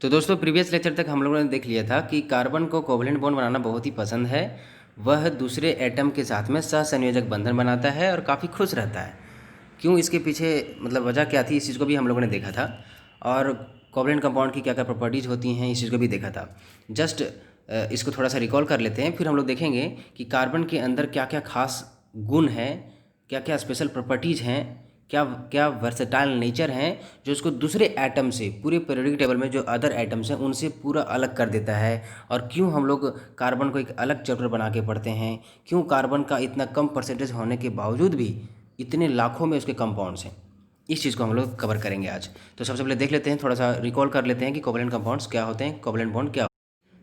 तो दोस्तों previous lecture तक हम लोगों ने देख लिया था कि कार्बन को कोवलेंट बॉन्ड बनाना बहुत ही पसंद है। वह दूसरे एटम के साथ में सहसंयोजक बंधन बनाता है और काफ़ी खुश रहता है। क्यों, इसके पीछे मतलब वजह क्या थी, इस चीज़ को भी हम लोगों ने देखा था। और कोवलेंट कंपाउंड की क्या क्या प्रॉपर्टीज़ होती हैं, इस चीज़ को भी देखा था। जस्ट इसको थोड़ा सा रिकॉल कर लेते हैं, फिर हम लोग देखेंगे कि कार्बन के अंदर क्या क्या खास गुण हैं, क्या क्या स्पेशल प्रॉपर्टीज़ हैं, क्या क्या वर्सेटाइल नेचर हैं जो इसको दूसरे एटम से, पूरे पीरियोडिक टेबल में जो अदर एटम्स हैं उनसे पूरा अलग कर देता है। और क्यों हम लोग कार्बन को एक अलग चैप्टर बना के पढ़ते हैं, क्यों कार्बन का इतना कम परसेंटेज होने के बावजूद भी इतने लाखों में उसके कंपाउंड्स हैं, इस चीज़ को हम लोग कवर करेंगे आज। तो सबसे पहले देख लेते हैं, थोड़ा सा रिकॉल कर लेते हैं कि कोवलेंट कंपाउंड्स क्या होते हैं, कोवलेंट बॉन्ड क्या।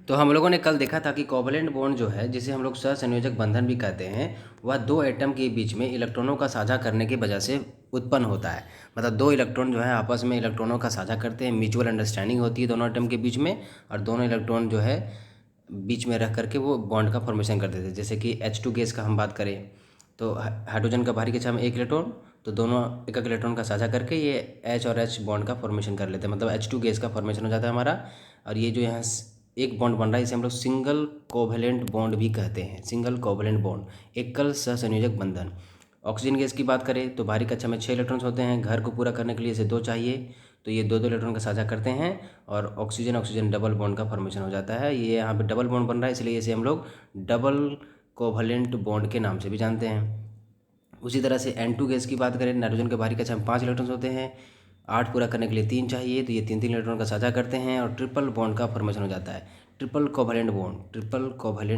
तो हम लोगों ने कल देखा था कि कोवलेंट बॉन्ड जो है, जिसे हम लोग सहसंयोजक बंधन भी कहते हैं, वह दो एटम के बीच में इलेक्ट्रॉनों का साझा करने की वजह से उत्पन्न होता है। मतलब दो इलेक्ट्रॉन जो है आपस में इलेक्ट्रॉनों का साझा करते हैं, म्यूचुअल अंडरस्टैंडिंग होती है दोनों एटम के बीच में, और दोनों इलेक्ट्रॉन जो है बीच में रह करके वो बॉन्ड का फॉर्मेशन कर देते हैं। जैसे कि H2 गैस का हम बात करें तो हाइड्रोजन का बाहरी कक्षा में एक इलेक्ट्रॉन, तो दोनों एक एक इलेक्ट्रॉन का साझा करके ये H और H बॉन्ड का फॉर्मेशन कर लेते हैं, मतलब H2 गैस का फॉर्मेशन हो जाता है हमारा। और ये जो यहाँ एक बॉन्ड बन रहा है इसे हम लोग सिंगल कोवैलेंट बॉन्ड भी कहते हैं। सिंगल कोवैलेंट बॉन्ड, एकल सहसंयोजक बंधन। ऑक्सीजन गैस की बात करें तो बाहरी कक्षा में 6 इलेक्ट्रॉन्स होते हैं, घर को पूरा करने के लिए इसे 2 चाहिए, तो ये दो दो इलेक्ट्रॉन का साझा करते हैं और ऑक्सीजन ऑक्सीजन डबल बॉन्ड का फॉर्मेशन हो जाता है। ये यहाँ पे डबल बॉन्ड बन रहा है, इसलिए इसे हम लोग डबल कोवैलेंट बॉन्ड के नाम से भी जानते हैं। उसी तरह से N2 गैस की बात करें, नाइट्रोजन के बाहरी कक्षा में 5 इलेक्ट्रॉन्स होते हैं, 8 पूरा करने के लिए 3 चाहिए, तो ये 3 3 इलेक्ट्रॉन का साझा करते हैं और ट्रिपल बॉन्ड का फॉर्मेशन हो जाता है। ट्रिपल कोवैलेंट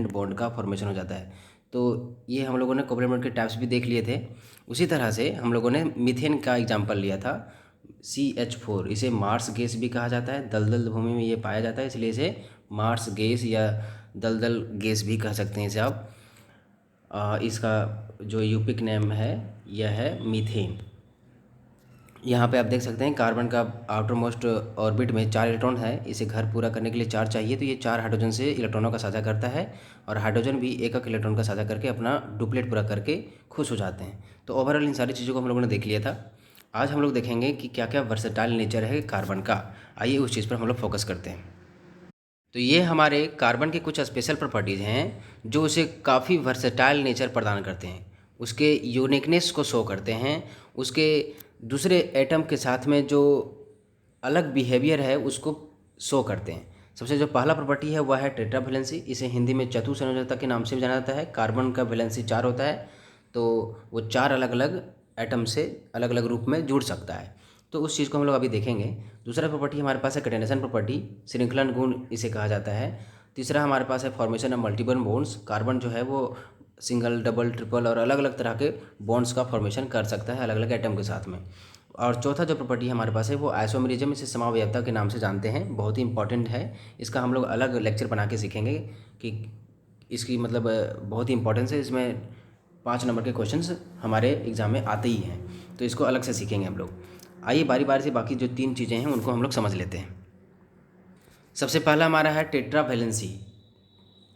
बॉन्ड का फॉर्मेशन हो जाता है। तो ये हम लोगों ने कोवैलेंट बॉन्ड के टाइप्स भी देख लिए थे। उसी तरह से हम लोगों ने मीथेन का एग्जाम्पल लिया था, CH4। इसे मार्स गैस भी कहा जाता है, दलदल भूमि में ये पाया जाता है, इसलिए इसे मार्स गैस या दलदल गैस भी कह सकते हैं इसे आप। इसका जो यूपिक नेम है यह है मीथेन। यहाँ पे आप देख सकते हैं कार्बन का आउटर मोस्ट ऑर्बिट में 4 इलेक्ट्रॉन है, इसे घर पूरा करने के लिए 4 चाहिए, तो ये 4 हाइड्रोजन से इलेक्ट्रॉनों का साझा करता है और हाइड्रोजन भी एक एक इलेक्ट्रॉन का साझा करके अपना डुप्लेट पूरा करके खुश हो जाते हैं। तो ओवरऑल इन सारी चीज़ों को हम लोगों ने देख लिया था। आज हम लोग देखेंगे कि क्या क्या वर्सेटाइल नेचर है कार्बन का। आइए उस चीज़ पर हम लोग फोकस करते हैं। तो ये हमारे कार्बन के कुछ स्पेशल प्रॉपर्टीज़ हैं जो उसे काफ़ी वर्सेटाइल नेचर प्रदान करते हैं, उसके यूनिकनेस को शो करते हैं, उसके दूसरे एटम के साथ में जो अलग बिहेवियर है उसको शो करते हैं। सबसे जो पहला प्रॉपर्टी है वह है टेट्रा वैलेंसी। इसे हिंदी में चतुसंयोजकता के नाम से भी जाना जाता है। कार्बन का वैलेंसी 4 होता है, तो वो 4 अलग अलग एटम से अलग अलग रूप में जुड़ सकता है। तो उस चीज़ को हम लोग अभी देखेंगे। दूसरा प्रॉपर्टी हमारे पास है कैटेनेशन प्रॉपर्टी, श्रृंखलन गुण इसे कहा जाता है। तीसरा हमारे पास है formation of multiple bonds. Carbon जो है वो सिंगल डबल ट्रिपल और अलग अलग तरह के बॉन्ड्स का फॉर्मेशन कर सकता है अलग अलग एटम के साथ में। और चौथा जो प्रॉपर्टी हमारे पास है वो आइसोमेरिज्म, इसे समावयवता के नाम से जानते हैं, बहुत ही इंपॉर्टेंट है। इसका हम लोग अलग लेक्चर बना के सीखेंगे कि इसकी मतलब बहुत ही इंपॉर्टेंस है। इसमें 5 नंबर के क्वेश्चंस हमारे एग्ज़ाम में आते ही हैं, तो इसको अलग से सीखेंगे हम लोग। आइए बारी बारी से बाकी जो 3 चीज़ें हैं उनको हम लोग समझ लेते हैं। सबसे पहला हमारा है टेट्रा वैलेंसी।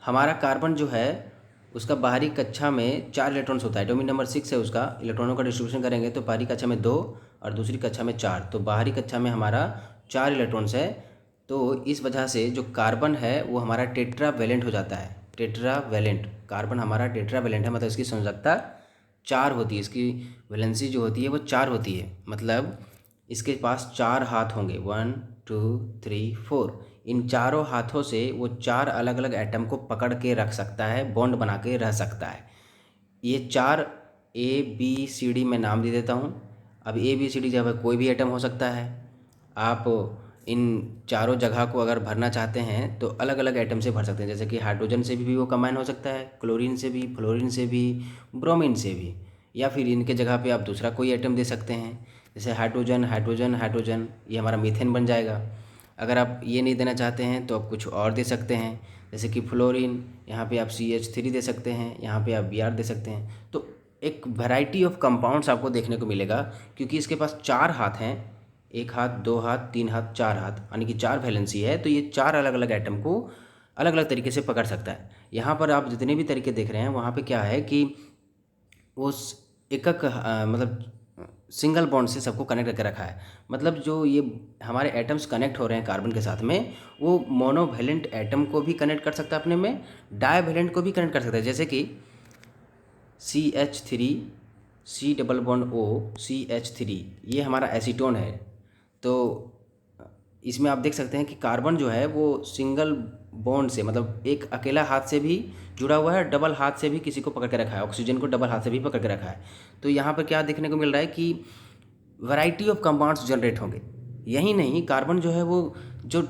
हमारा कार्बन जो है उसका बाहरी कक्षा में 4 इलेक्ट्रॉन्स होता है, एटॉमिक नंबर 6 है उसका। इलेक्ट्रॉनों का डिस्ट्रीब्यूशन करेंगे तो बाहरी कक्षा में 2 और दूसरी कक्षा में 4, तो बाहरी कक्षा में हमारा 4 इलेक्ट्रॉन्स है। तो इस वजह से जो कार्बन है वो हमारा टेट्रा वैलेंट हो जाता है। टेट्रा वैलेंट कार्बन हमारा टेट्रा वैलेंट है, मतलब इसकी संयोजकता 4 होती है, इसकी वैलेंसी जो होती है वो 4 होती है। मतलब इसके पास 4 हाथ होंगे, 1 2 3 4। इन चारों हाथों से वो 4 अलग अलग एटम को पकड़ के रख सकता है, बॉन्ड बना के रह सकता है। ये 4 ABCD मैं नाम दे देता हूँ। अब ABCD जो है कोई भी एटम हो सकता है। आप इन चारों जगह को अगर भरना चाहते हैं तो अलग अलग एटम से भर सकते हैं, जैसे कि हाइड्रोजन से भी वो कंबाइन हो सकता है, क्लोरीन से भी, फ्लोरीन से भी, ब्रोमीन से भी, या फिर इनके जगह पे आप दूसरा कोई एटम दे सकते हैं, जैसे हाइड्रोजन हाइड्रोजन हाइड्रोजन, ये हमारा मीथेन बन जाएगा। अगर आप ये नहीं देना चाहते हैं तो आप कुछ और दे सकते हैं, जैसे कि फ्लोरीन, यहाँ पे आप CH3 दे सकते हैं, यहाँ पे आप Br दे सकते हैं। तो एक वैरायटी ऑफ कंपाउंड्स आपको देखने को मिलेगा, क्योंकि इसके पास 4 हाथ हैं, 1 हाथ 2 हाथ 3 हाथ 4 हाथ, यानी कि 4 वैलेंसी है। तो ये 4 अलग अलग एटम को अलग अलग तरीके से पकड़ सकता है। यहाँ पर आप जितने भी तरीके देख रहे हैं वहाँ पे क्या है कि उस एकक मतलब सिंगल बॉन्ड से सबको कनेक्ट करके रखा है। मतलब जो ये हमारे एटम्स कनेक्ट हो रहे हैं कार्बन के साथ में, वो मोनोवैलेंट एटम को भी कनेक्ट कर सकता है अपने में, डाइवैलेंट को भी कनेक्ट कर सकता है। जैसे कि CH3 C double bond O CH3, ये हमारा एसीटोन है। तो इसमें आप देख सकते हैं कि कार्बन जो है वो सिंगल बॉन्ड से, मतलब एक अकेला हाथ से भी जुड़ा हुआ है, डबल हाथ से भी किसी को पकड़ के रखा है, ऑक्सीजन को डबल हाथ से भी पकड़ के रखा है। तो यहाँ पर क्या देखने को मिल रहा है कि वैरायटी ऑफ कंपाउंड्स जनरेट होंगे। यही नहीं, कार्बन जो है वो जो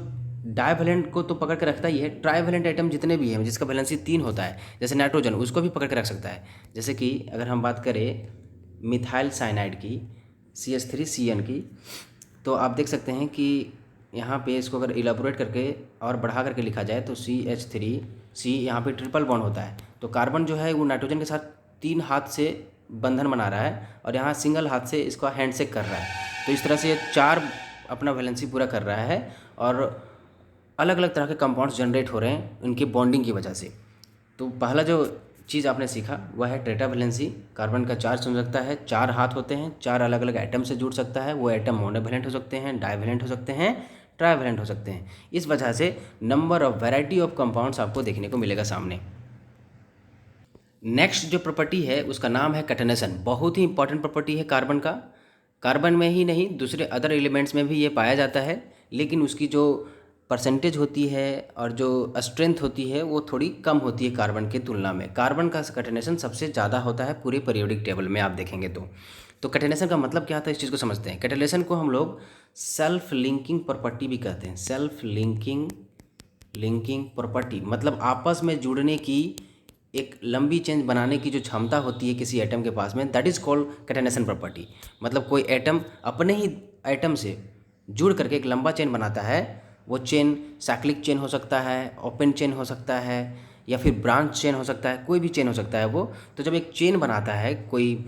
डाइवैलेंट को तो पकड़ के रखता ही है, ट्राइवैलेंट एटम जितने भी हैं जिसका वैलेंसी 3 होता है, जैसे नाइट्रोजन, उसको भी पकड़ के रख सकता है। जैसे कि अगर हम बात करें मिथाइल साइनाइड की, CH3CN की, तो आप देख सकते हैं कि यहाँ पे इसको अगर इलाबोरेट करके और बढ़ा करके लिखा जाए तो CH3C, यहाँ पे ट्रिपल बॉन्ड होता है। तो कार्बन जो है वो नाइट्रोजन के साथ 3 हाथ से बंधन बना रहा है और यहाँ सिंगल हाथ से इसका हैंडशेक कर रहा है। तो इस तरह से ये 4 अपना वैलेंसी पूरा कर रहा है और अलग अलग तरह के कंपाउंड्स जनरेट हो रहे हैं उनकी बॉन्डिंग की वजह से। तो पहला जो चीज़ आपने सीखा वह है टेट्रावैलेंसी। कार्बन का चार्ज हो सकता है, 4 हाथ होते हैं, 4 अलग अलग एटम से जुड़ सकता है। वो एटम मोनोवैलेंट हो सकते हैं, डाइवैलेंट हो सकते हैं, ट्राइवैलेंट हो सकते हैं। इस वजह से number of variety of compounds आपको देखने को मिलेगा सामने। नेक्स्ट जो प्रॉपर्टी है उसका नाम है कैटेनेशन। बहुत ही इंपॉर्टेंट प्रॉपर्टी है कार्बन का। कार्बन में ही नहीं, दूसरे अदर एलिमेंट्स में भी ये पाया जाता है, लेकिन उसकी जो परसेंटेज होती है और जो स्ट्रेंथ होती है वो थोड़ी कम होती है कार्बन की तुलना में। कार्बन का कैटेनेशन सबसे ज़्यादा होता है पूरे पीरियोडिक टेबल में, आप देखेंगे तो कैटेनेशन का मतलब क्या होता है, इस चीज़ को समझते हैं। कैटेनेशन को हम लोग सेल्फ लिंकिंग प्रॉपर्टी भी कहते हैं। सेल्फ लिंकिंग प्रॉपर्टी मतलब आपस में जुड़ने की, एक लंबी चेन बनाने की जो क्षमता होती है किसी एटम के पास में, that is called catenation property. मतलब कोई एटम अपने ही एटम से जुड़ करके एक लंबा चेन बनाता है। वो चेन साइक्लिक चेन हो सकता है, ओपन चेन हो सकता है, या फिर ब्रांच चेन हो सकता है, कोई भी चेन हो सकता है वो। तो जब एक चेन बनाता है कोई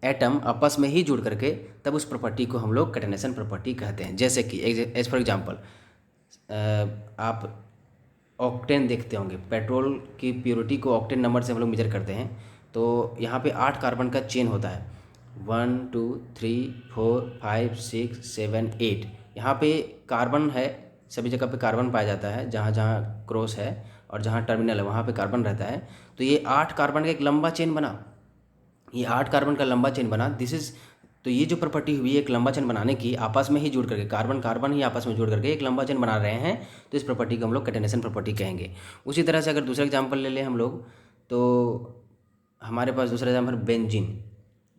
एटम आपस में ही जुड़ करके, तब उस प्रॉपर्टी को हम लोग कैटेनेशन प्रॉपर्टी कहते हैं। जैसे कि एज फॉर एग्जांपल आप ऑक्टेन देखते होंगे, पेट्रोल की प्योरिटी को ऑक्टेन नंबर से हम लोग मेजर करते हैं। तो यहाँ पे 8 कार्बन का चेन होता है, 1 2 3 4 5 6 7 8। यहाँ पे कार्बन है, सभी जगह पे कार्बन पाया जाता है, जहाँ जहाँ क्रॉस है और जहाँ टर्मिनल है वहाँ पे कार्बन रहता है। तो ये 8 कार्बन का एक लंबा चेन बना, ये 8 कार्बन का लंबा चेन बना। दिस इज़, तो ये जो प्रॉपर्टी हुई एक लंबा चेन बनाने की, आपस में ही जुड़ करके कार्बन कार्बन ही आपस में जुड़ करके एक लंबा चेन बना रहे हैं, तो इस प्रॉपर्टी को हम लोग कैटेनेशन प्रॉपर्टी कहेंगे। उसी तरह से अगर दूसरा एग्जांपल ले लें हम लोग, तो हमारे पास दूसरा एग्जांपल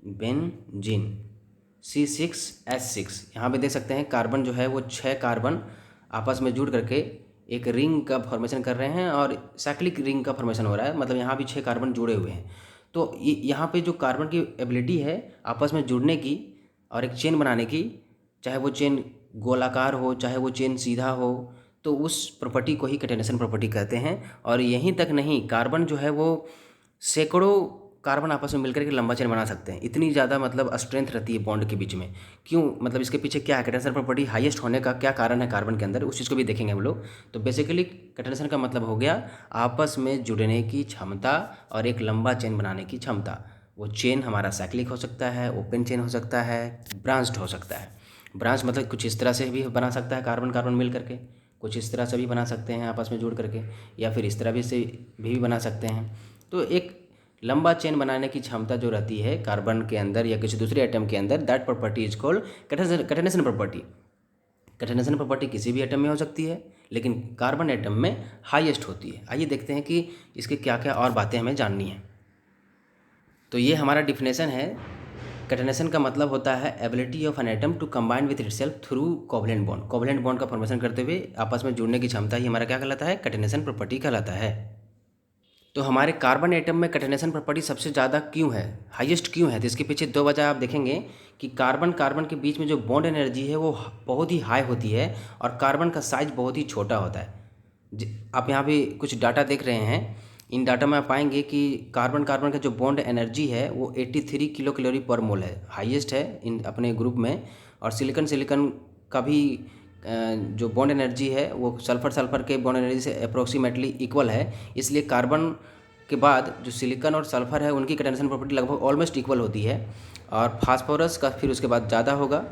बेंजीन C6H6। यहाँ पे देख सकते हैं कार्बन जो है वो 6 कार्बन आपस में जुड़ करके एक रिंग का फॉर्मेशन कर रहे हैं और साइक्लिक रिंग का फॉर्मेशन हो रहा है। मतलब यहाँ भी 6 कार्बन जुड़े हुए हैं। तो यहाँ पे जो कार्बन की एबिलिटी है आपस में जुड़ने की और एक चेन बनाने की, चाहे वो चेन गोलाकार हो चाहे वो चेन सीधा हो, तो उस प्रॉपर्टी को ही कैटेनेशन प्रॉपर्टी कहते हैं। और यहीं तक नहीं, कार्बन जो है वो सैकड़ों कार्बन आपस में मिलकर के लंबा चेन बना सकते हैं। इतनी ज़्यादा मतलब स्ट्रेंथ रहती है बॉन्ड के बीच में। क्यों, मतलब इसके पीछे क्या है, कैटेनेशन प्रॉपर्टी हाईएस्ट होने का क्या कारण है कार्बन के अंदर, उस चीज़ को भी देखेंगे हम लोग। तो बेसिकली कैटेनेशन का मतलब हो गया आपस में जुड़ने की क्षमता और एक लंबा चेन बनाने की क्षमता। वो चेन हमारा साइक्लिक हो सकता है, ओपन चेन हो सकता है, ब्रांच्ड हो सकता है। ब्रांच मतलब कुछ इस तरह से भी बना सकता है, कार्बन कार्बन मिल करके कुछ इस तरह से भी बना सकते हैं आपस में जुड़ करके, या फिर इस तरह भी से भी बना सकते हैं। तो एक लंबा चेन बनाने की क्षमता जो रहती है कार्बन के अंदर या किसी दूसरे एटम के अंदर, that property is called catenation property. Catenation property किसी भी एटम में हो सकती है, लेकिन कार्बन एटम में हाईएस्ट होती है। आइए देखते हैं कि इसके क्या क्या और बातें हमें जाननी है। तो ये हमारा डिफिनेशन है। कैटेनेशन का मतलब होता है ability of an atom to combine with itself through covalent bond. Covalent bond का फॉर्मेशन करते हुए आपस में जुड़ने की क्षमता ही हमारा क्या कहलाता है, कैटेनेशन प्रॉपर्टी कहलाता है। तो हमारे कार्बन एटम में कैटेनेशन प्रॉपर्टी सबसे ज़्यादा क्यों है, हाईएस्ट क्यों है, तो इसके पीछे 2 वजह आप देखेंगे कि कार्बन कार्बन के बीच में जो बॉन्ड एनर्जी है वो बहुत ही हाई होती है और कार्बन का साइज बहुत ही छोटा होता है। आप यहाँ पे कुछ डाटा देख रहे हैं, इन डाटा में आप पाएंगे कि कार्बन कार्बन का जो बॉन्ड एनर्जी है वो 83 किलो कैलोरी पर मोल है, हाईएस्ट है इन अपने ग्रुप में। और सिलिकन सिलिकन का भी जो बॉन्ड एनर्जी है वो सल्फर सल्फर के बॉन्ड एनर्जी से अप्रोक्सीमेटली इक्वल है। इसलिए कार्बन के बाद जो सिलिकॉन और सल्फर है उनकी कैटेनेशन प्रॉपर्टी लगभग ऑलमोस्ट इक्वल होती है, और फास्फोरस का फिर उसके बाद ज़्यादा होगा,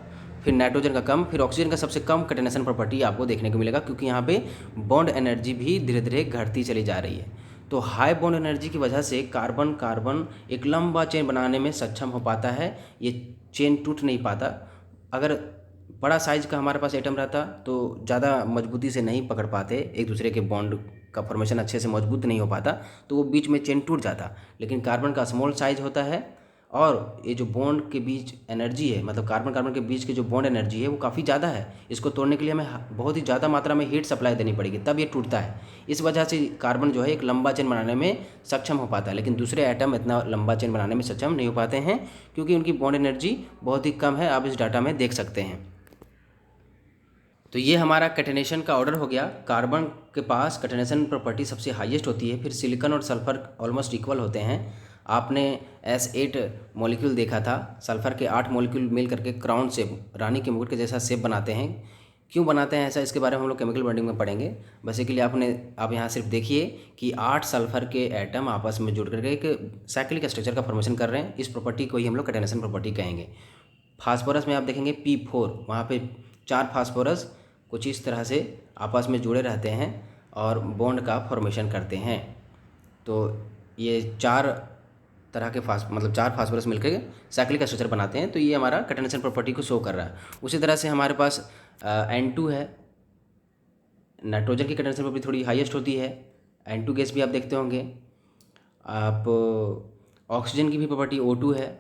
फिर नाइट्रोजन का कम, फिर ऑक्सीजन का सबसे कम कैटेनेशन प्रॉपर्टी आपको देखने को मिलेगा, क्योंकि यहाँ पे बॉन्ड एनर्जी भी धीरे धीरे घटती चली जा रही है। तो हाई बॉन्ड एनर्जी की वजह से कार्बन कार्बन एक लंबा चेन बनाने में सक्षम हो पाता है, ये चेन टूट नहीं पाता। अगर बड़ा साइज का हमारे पास एटम रहता तो ज़्यादा मजबूती से नहीं पकड़ पाते, एक दूसरे के बॉन्ड का फॉर्मेशन अच्छे से मजबूत नहीं हो पाता, तो वो बीच में चेन टूट जाता। लेकिन कार्बन का स्मॉल साइज होता है, और ये जो बॉन्ड के बीच एनर्जी है, मतलब कार्बन कार्बन के बीच की जो बॉन्ड एनर्जी है वो काफ़ी ज़्यादा है। इसको तोड़ने के लिए हमें बहुत ही ज़्यादा मात्रा में हीट सप्लाई देनी पड़ेगी, तब ये टूटता है। इस वजह से कार्बन जो है एक लंबा चेन बनाने में सक्षम हो पाता है, लेकिन दूसरे एटम इतना लंबा चेन बनाने में सक्षम नहीं हो पाते हैं, क्योंकि उनकी बॉन्ड एनर्जी बहुत ही कम है। आप इस डाटा में देख सकते हैं। तो ये हमारा कैटेनेशन का ऑर्डर हो गया। कार्बन के पास कैटेनेशन प्रॉपर्टी सबसे हाईएस्ट होती है, फिर सिलिकॉन और सल्फर ऑलमोस्ट इक्वल होते हैं। आपने S8 मॉलिक्यूल देखा था, सल्फर के 8 मॉलिक्यूल मिल करके क्राउन शेप, रानी के मुकुट के जैसा शेप बनाते हैं। क्यों बनाते हैं ऐसा, इसके बारे में हम लोग केमिकल बॉन्डिंग में पढ़ेंगे। बेसिकली आप यहाँ सिर्फ देखिए कि 8 सल्फर के एटम आपस में जुड़ करके एक साइक्लिक स्ट्रक्चर का फॉर्मेशन कर रहे हैं। इस प्रॉपर्टी को ही हम लोग कैटेनेशन प्रॉपर्टी कहेंगे। फास्फोरस में आप देखेंगे P4, वहाँ पे 4 फास्फोरस कुछ इस तरह से आपस में जुड़े रहते हैं और बॉन्ड का फॉर्मेशन करते हैं। तो ये 4 तरह के मतलब 4 फास्फोरस मिलकर साइक्लिक स्ट्रक्चर बनाते हैं। तो ये हमारा कैटेनेशन प्रॉपर्टी को शो कर रहा है। उसी तरह से हमारे पास N2 है। नाइट्रोजन की कैटेनेशन प्रॉपर्टी थोड़ी हाईएस्ट होती है। N2 गैस भी आप देखते होंगे। आप ऑक्सीजन की भी प्रॉपर्टी O2 है।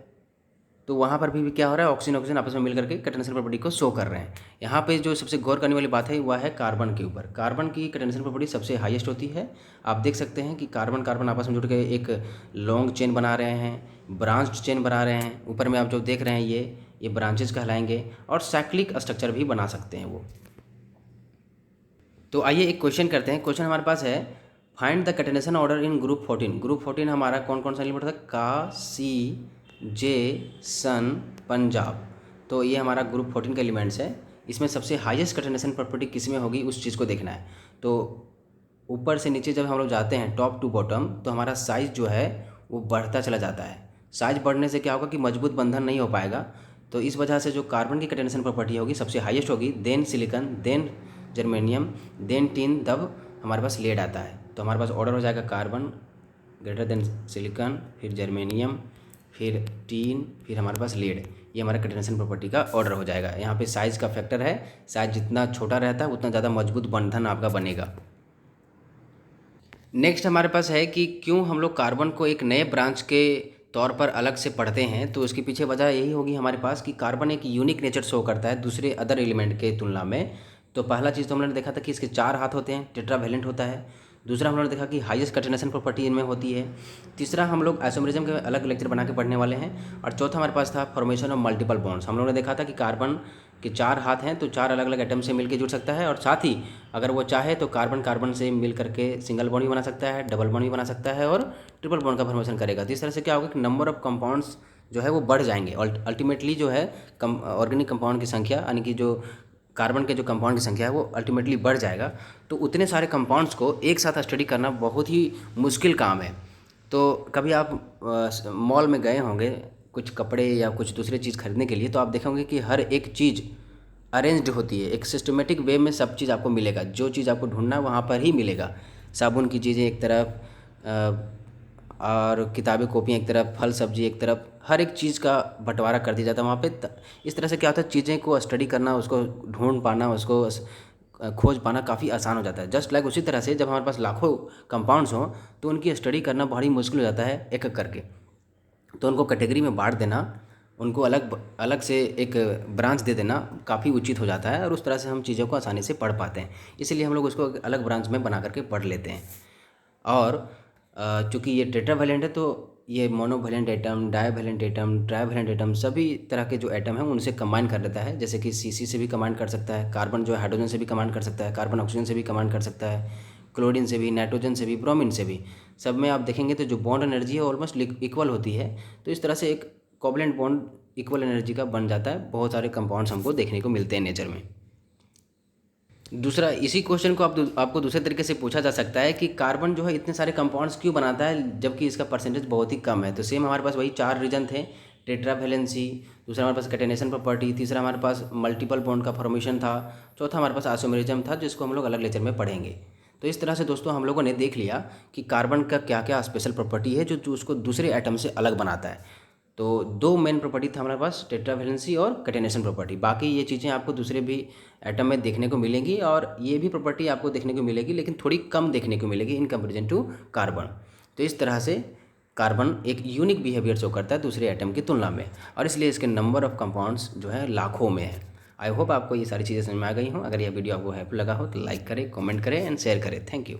तो वहाँ पर भी क्या हो रहा है, ऑक्सीजन ऑक्सीजन आपस में मिल करके कैटेनेशन प्रॉपर्टी को शो कर रहे हैं। यहाँ पे जो सबसे गौर करने वाली बात है वह है कार्बन के ऊपर। कार्बन की कैटेनेशन प्रॉपर्टी सबसे हाईएस्ट होती है। आप देख सकते हैं कि कार्बन कार्बन आपस में जुड़ के एक लॉन्ग चेन बना रहे हैं, ब्रांच चेन बना रहे हैं। ऊपर में आप जो देख रहे हैं ये ब्रांचेज कहलाएंगे, और साइक्लिक स्ट्रक्चर भी बना सकते हैं वो। तो आइए एक क्वेश्चन करते हैं। क्वेश्चन हमारे पास है, find the catenation order in group 14। Group 14 हमारा कौन कौन सा एलिमेंट था, का, सी, जे, सन, पंजाब। तो ये हमारा ग्रुप 14 के एलिमेंट्स है। इसमें सबसे हाईएस्ट कैटेनेशन प्रॉपर्टी किस में होगी उस चीज़ को देखना है। तो ऊपर से नीचे जब हम लोग जाते हैं टॉप टू बॉटम, तो हमारा साइज़ जो है वो बढ़ता चला जाता है। साइज़ बढ़ने से क्या होगा कि मजबूत बंधन नहीं हो पाएगा। तो इस वजह से जो कार्बन की कैटेनेशन प्रॉपर्टी होगी सबसे हाईएस्ट होगी, then silicon, then germanium, then tin, तब हमारे पास लेड आता है। तो हमारे पास ऑर्डर हो जाएगा कार्बन ग्रेटर देन सिलिकॉन, फिर जर्मेनियम, फिर टीन, फिर हमारे पास लेड। ये हमारा कैटेनेशन प्रॉपर्टी का ऑर्डर हो जाएगा। यहाँ पे साइज़ का फैक्टर है, साइज़ जितना छोटा रहता है उतना ज़्यादा मजबूत बंधन आपका बनेगा। नेक्स्ट हमारे पास है कि क्यों हम लोग कार्बन को एक नए ब्रांच के तौर पर अलग से पढ़ते हैं। तो उसके पीछे वजह यही होगी हमारे पास कि कार्बन एक यूनिक नेचर शो करता है दूसरे अदर एलिमेंट के तुलना में। तो पहला चीज़ तो हम लोगों ने देखा था कि इसके 4 हाथ होते हैं, टेट्रावैलेंट होता है। दूसरा हम लोगों ने देखा कि हाईएस्ट कैटेनेशन प्रॉपर्टी इनमें होती है। तीसरा हम लोग आइसोमेरिज्म के अलग लेक्चर बना के पढ़ने वाले हैं। और चौथा हमारे पास था फॉर्मेशन ऑफ मल्टीपल बॉन्ड्स। हम लोगों ने देखा था कि कार्बन के 4 हाथ हैं, तो 4 अलग अलग एटम से मिलकर जुड़ सकता है, और साथ ही अगर वो चाहे तो कार्बन कार्बन से मिल करके सिंगल बॉन्ड भी बना सकता है, डबल बॉन्ड भी बना सकता है, और ट्रिपल बॉन्ड का फॉर्मेशन करेगा। तो इस तरह से क्या होगा कि नंबर ऑफ कंपाउंड्स जो है वो बढ़ जाएंगे, और अल्टीमेटली जो है ऑर्गेनिक कंपाउंड की संख्या, यानी कि जो कार्बन के जो कंपाउंड की संख्या है वो अल्टीमेटली बढ़ जाएगा। तो उतने सारे कंपाउंड्स को एक साथ स्टडी करना बहुत ही मुश्किल काम है। तो कभी आप मॉल में गए होंगे कुछ कपड़े या कुछ दूसरे चीज़ खरीदने के लिए, तो आप देखेंगे कि हर एक चीज़ अरेंज्ड होती है, एक सिस्टमेटिक वे में सब चीज़ आपको मिलेगा। जो चीज़ आपको ढूंढना है वहाँ पर ही मिलेगा। साबुन की चीज़ें एक तरफ, और किताबें कॉपियाँ एक तरफ, फल सब्जी एक तरफ, हर एक चीज़ का बंटवारा कर दिया जाता है वहाँ पे। इस तरह से क्या होता है, चीज़ें को स्टडी करना, उसको ढूंढ पाना, उसको खोज पाना काफ़ी आसान हो जाता है। जस्ट लाइक उसी तरह से जब हमारे पास लाखों कंपाउंड्स हों तो उनकी स्टडी करना बड़ी मुश्किल हो जाता है एक एक करके। तो उनको कैटेगरी में बांट देना, उनको अलग अलग से एक ब्रांच दे देना काफ़ी उचित हो जाता है, और उस तरह से हम चीज़ों को आसानी से पढ़ पाते हैं। इसीलिए हम लोग उसको अलग ब्रांच में बना करके पढ़ लेते हैं। और चूँकि ये टेट्रावैलेंट है, तो ये monovalent atom, divalent atom, trivalent atom, सभी तरह के जो एटम हैं उनसे कंबाइन कर लेता है। जैसे कि Cc से भी कंबाइन कर सकता है, कार्बन जो है हाइड्रोजन से भी कंबाइन कर सकता है, कार्बन ऑक्सीजन से भी कंबाइन कर सकता है, क्लोरीन से भी, नाइट्रोजन से भी, ब्रोमीन से भी। सब में आप देखेंगे तो जो बॉन्ड एनर्जी है ऑलमोस्ट इक्वल होती है। तो इस तरह से एक कोवलेंट बॉन्ड इक्वल एनर्जी का बन जाता है। बहुत सारे कंपाउंड्स हमको देखने को मिलते हैं नेचर में। दूसरा इसी क्वेश्चन को आपको दूसरे तरीके से पूछा जा सकता है कि कार्बन जो है इतने सारे कंपाउंड्स क्यों बनाता है जबकि इसका परसेंटेज बहुत ही कम है। तो सेम हमारे पास वही 4 रीजन थे, टेट्रावैलेंसी, दूसरा हमारे पास कैटेनेशन प्रॉपर्टी, तीसरा हमारे पास मल्टीपल बॉन्ड का फॉर्मेशन था, चौथा हमारे पास आइसोमेरिज्म था, जिसको हम लोग अलग लेक्चर में पढ़ेंगे। तो इस तरह से दोस्तों हम लोगों ने देख लिया कि कार्बन का क्या क्या स्पेशल प्रॉपर्टी है जो उसको दूसरे एटम से अलग बनाता है। तो 2 मेन प्रॉपर्टी था हमारे पास, टेट्रावैलेंसी और कैटेनेशन प्रॉपर्टी। बाकी ये चीज़ें आपको दूसरे भी एटम में देखने को मिलेंगी और ये भी प्रॉपर्टी आपको देखने को मिलेगी, लेकिन थोड़ी कम देखने को मिलेगी इन कंपेरिजन टू कार्बन। तो इस तरह से कार्बन एक यूनिक बिहेवियर शो करता है दूसरे एटम की तुलना में, और इसलिए इसके नंबर ऑफ कंपाउंड्स जो है लाखों में है। आई होप आपको ये सारी चीज़ें समझ में आ गई हों। अगर यह वीडियो आपको हेल्पफुल लगा हो तो लाइक करें, कमेंट करें एंड शेयर करें। Thank you.